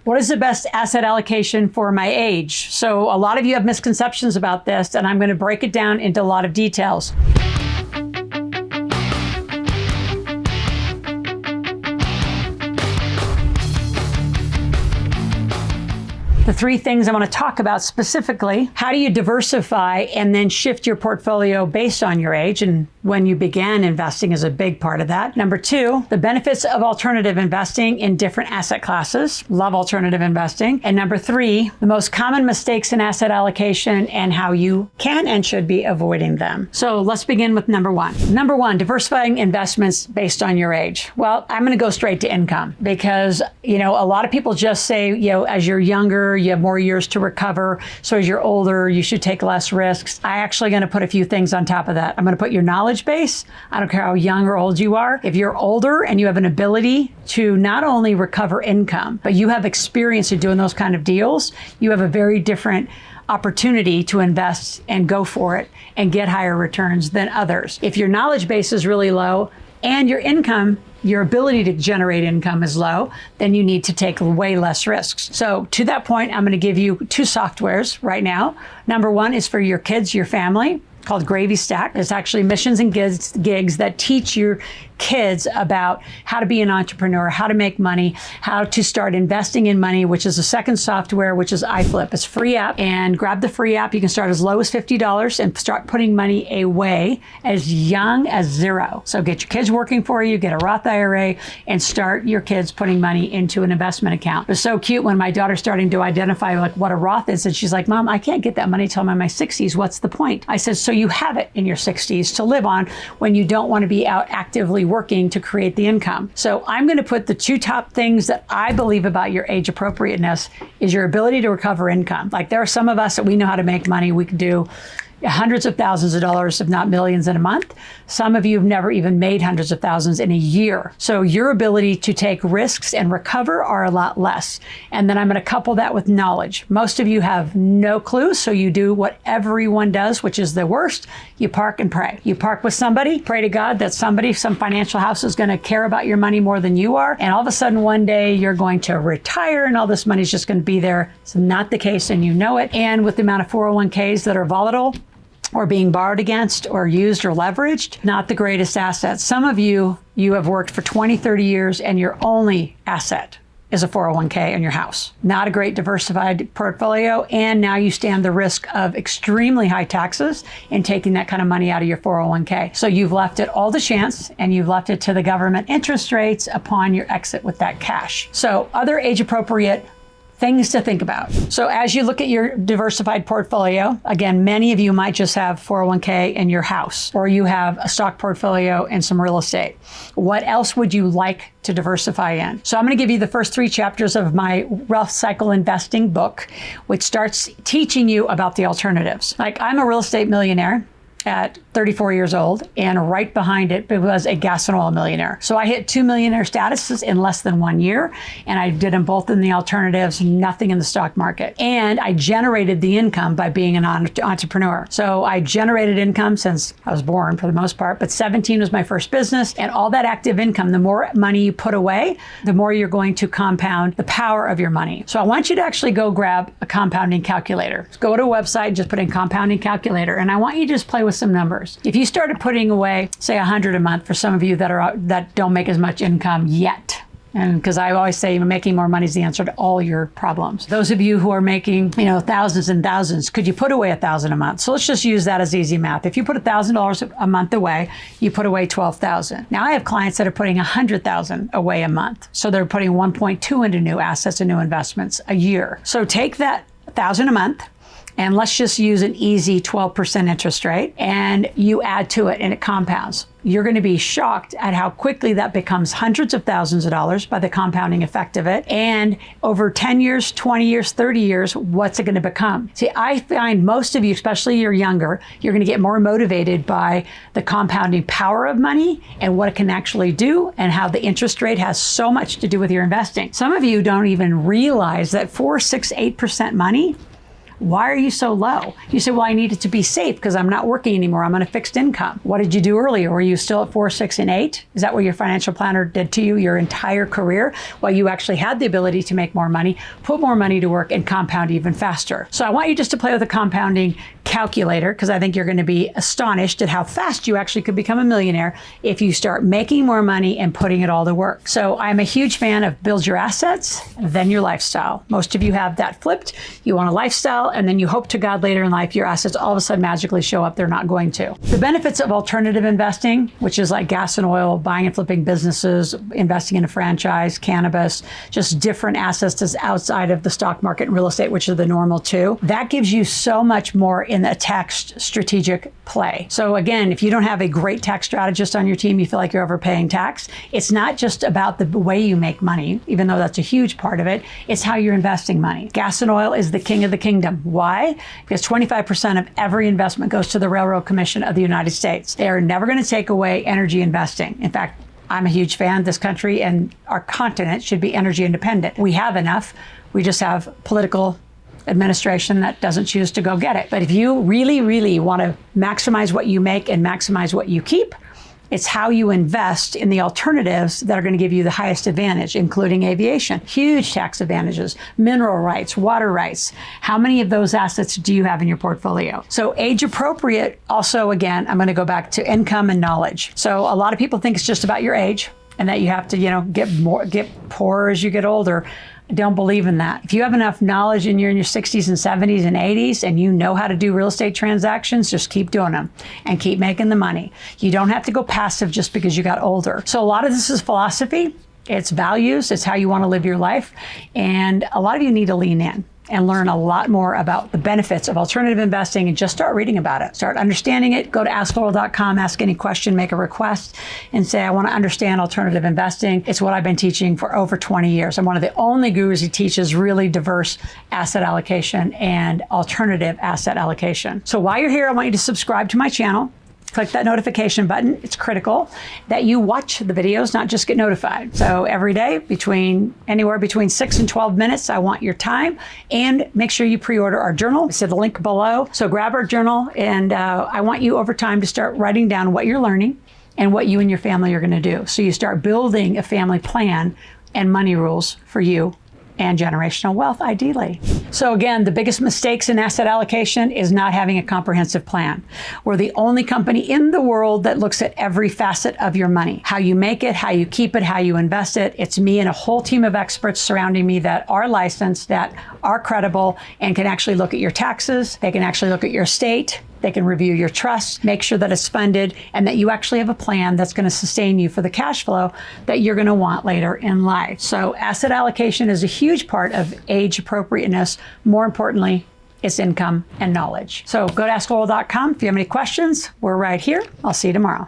What is the best asset allocation for my age? So a lot of you have misconceptions about this, and I'm going to break it down into a lot of details. The three things I want to talk about specifically: how do you diversify and then shift your portfolio based on your age? And when you began investing is a big part of that. Number two, the benefits of alternative investing in different asset classes. Love alternative investing. And number three, the most common mistakes in asset allocation and how you can and should be avoiding them. So let's begin with number one. Number one, diversifying investments based on your age. Well, I'm going to go straight to income because, a lot of people just say, as you're younger, you have more years to recover. So as you're older, you should take less risks. I actually going to put a few things on top of that. I'm going to put your knowledge base. I don't care how young or old you are. If you're older and you have an ability to not only recover income, but you have experience in doing those kind of deals, you have a very different opportunity to invest and go for it and get higher returns than others. If your knowledge base is really low and your income, your ability to generate income is low, then you need to take way less risks. So to that point, I'm going to give you two softwares right now. Number one is for your kids, your family, called GravyStack. It's actually missions and gigs that teach your kids about how to be an entrepreneur, how to make money, how to start investing in money, which is the second software, which is iFlip. It's a free app, and grab the free app. You can start as low as $50 and start putting money away as young as zero. So get your kids working for you, get a Roth IRA, and start your kids putting money into an investment account. It was so cute when my daughter's starting to identify what a Roth is, and she's like, Mom, I can't get that money till I'm in my 60s. What's the point? I said, so you have it in your 60s to live on when you don't want to be out actively working to create the income. So I'm going to put the two top things that I believe about your age appropriateness is your ability to recover income. Like there are some of us that we know how to make money. We can do hundreds of thousands of dollars, if not millions in a month. Some of you have never even made hundreds of thousands in a year. So your ability to take risks and recover are a lot less. And then I'm going to couple that with knowledge. Most of you have no clue, so you do what everyone does, which is the worst. You park and pray. You park with somebody, pray to God that somebody, some financial house is going to care about your money more than you are. And all of a sudden one day you're going to retire and all this money is just going to be there. It's not the case and you know it. And with the amount of 401ks that are volatile, or being borrowed against or used or leveraged, not the greatest asset. Some of you have worked for 20, 30 years and your only asset is a 401k in your house. Not a great diversified portfolio. And now you stand the risk of extremely high taxes in taking that kind of money out of your 401k. So you've left it all to chance and you've left it to the government interest rates upon your exit with that cash. So other age appropriate things to think about. So as you look at your diversified portfolio, again, many of you might just have 401k in your house, or you have a stock portfolio and some real estate. What else would you like to diversify in? So I'm going to give you the first three chapters of my Roth Cycle Investing book, which starts teaching you about the alternatives. Like I'm a real estate millionaire at 34 years old, and right behind it was a gas and oil millionaire. So I hit 2 millionaire statuses in less than 1 year, and I did them both in the alternatives, nothing in the stock market. And I generated the income by being an entrepreneur. So I generated income since I was born for the most part, but 17 was my first business, and all that active income, the more money you put away, the more you're going to compound the power of your money. So I want you to actually go grab a compounding calculator. Go to a website, just put in compounding calculator, and I want you to just play with some numbers. If you started putting away, say 100 a month for some of you that don't make as much income yet, and because I always say making more money is the answer to all your problems. Those of you who are making, thousands and thousands, could you put away $1,000 a month? So let's just use that as easy math. If you put $1,000 a month away, you put away $12,000. Now I have clients that are putting $100,000 away a month. So they're putting 1.2 into new assets and new investments a year. So take that $1,000 a month, and let's just use an easy 12% interest rate, and you add to it and it compounds. You're going to be shocked at how quickly that becomes hundreds of thousands of dollars by the compounding effect of it. And over 10 years, 20 years, 30 years, what's it going to become? See, I find most of you, especially you're younger, you're going to get more motivated by the compounding power of money and what it can actually do and how the interest rate has so much to do with your investing. Some of you don't even realize that 4, 6, 8% money Why are you so low? You say, well, I need it to be safe because I'm not working anymore. I'm on a fixed income. What did you do earlier? Were you still at 4, 6, and 8? Is that what your financial planner did to you your entire career? While you actually had the ability to make more money, put more money to work, and compound even faster. So I want you just to play with the compounding calculator, because I think you're going to be astonished at how fast you actually could become a millionaire if you start making more money and putting it all to work. So I'm a huge fan of build your assets, then your lifestyle. Most of you have that flipped. You want a lifestyle, and then you hope to God later in life your assets all of a sudden magically show up. They're not going to. The benefits of alternative investing, which is like gas and oil, buying and flipping businesses, investing in a franchise, cannabis, just different assets that's outside of the stock market and real estate, which are the normal two. That gives you so much more in a tax strategic play. So again, if you don't have a great tax strategist on your team, you feel like you're overpaying tax. It's not just about the way you make money, even though that's a huge part of it. It's how you're investing money. Gas and oil is the king of the kingdom. Why? Because 25% of every investment goes to the Railroad Commission of the United States. They are never going to take away energy investing. In fact, I'm a huge fan. This country and our continent should be energy independent. We have enough. We just have political administration that doesn't choose to go get it. But if you really, really want to maximize what you make and maximize what you keep, it's how you invest in the alternatives that are going to give you the highest advantage, including aviation. Huge tax advantages, mineral rights, water rights. How many of those assets do you have in your portfolio? So age appropriate, also, again, I'm going to go back to income and knowledge. So a lot of people think it's just about your age and that you have to, get poorer as you get older. I don't believe in that. If you have enough knowledge and you're in your 60s and 70s and 80s and you know how to do real estate transactions, just keep doing them and keep making the money. You don't have to go passive just because you got older. So a lot of this is philosophy. It's values. It's how you want to live your life. And a lot of you need to lean in and learn a lot more about the benefits of alternative investing and just start reading about it. Start understanding it. Go to AskLoral.com, ask any question, make a request, and say, I want to understand alternative investing. It's what I've been teaching for over 20 years. I'm one of the only gurus who teaches really diverse asset allocation and alternative asset allocation. So while you're here, I want you to subscribe to my channel. Click that notification button. It's critical that you watch the videos, not just get notified. So every day, anywhere between 6 and 12 minutes, I want your time. And make sure you pre-order our journal. I said the link below. So grab our journal, and I want you over time to start writing down what you're learning and what you and your family are going to do. So you start building a family plan and money rules for you and generational wealth, ideally. So again, the biggest mistakes in asset allocation is not having a comprehensive plan. We're the only company in the world that looks at every facet of your money, how you make it, how you keep it, how you invest it. It's me and a whole team of experts surrounding me that are licensed, that are credible, and can actually look at your taxes. They can actually look at your estate. They can review your trust, make sure that it's funded, and that you actually have a plan that's going to sustain you for the cash flow that you're going to want later in life. So asset allocation is a huge part of age appropriateness. More importantly, it's income and knowledge. So go to AskLoral.com if you have any questions. We're right here. I'll see you tomorrow.